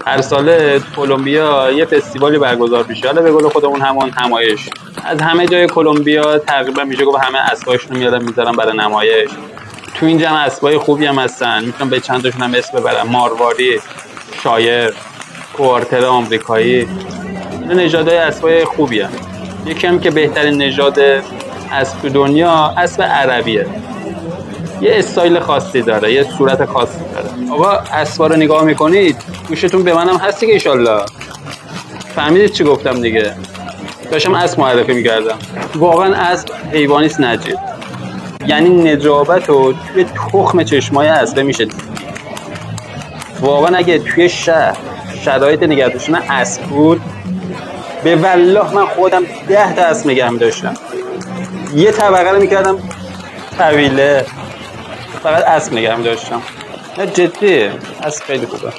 هر ساله کلمبیا یه فستیوالی برگزار میشه. حالا به قول خودمون همون نمایش. از همه جای کلمبیا تقریبا میشه گفت همه اسباشون رو میادن میذارن برای نمایش. تو این جمع اسبای خوبی هم هستن، میتونم به چند تاشون هم اسم ببرم: مارواری، شایر، کوارتر آمریکایی. اینا نژادهای اسبای خوبی هم. یکی هم که بهترین نژاد اسب تو دنیا اسب عربیه. یه استایل خاصی داره، یه صورت خاصی داره. آقا اسبا رو نگاه میکنید گوشتون به منم هستی که ایشالله فهمیدید چی گفتم دیگه. داشتم اسب معرفی میکردم. واقعا اسب حیوانیست نجیب، یعنی نجابت رو توی تخم چشمای اسبه میشه دید. واقعا اگه توی شرایط نگه داشتن اسب بود، به والله من خودم 10 تا اسب نگه می‌داشتم. یه طبقه رو میکردم طویله، فقط اسب نگه می‌داشتم. نه جدی، اسب خیلی خوبه.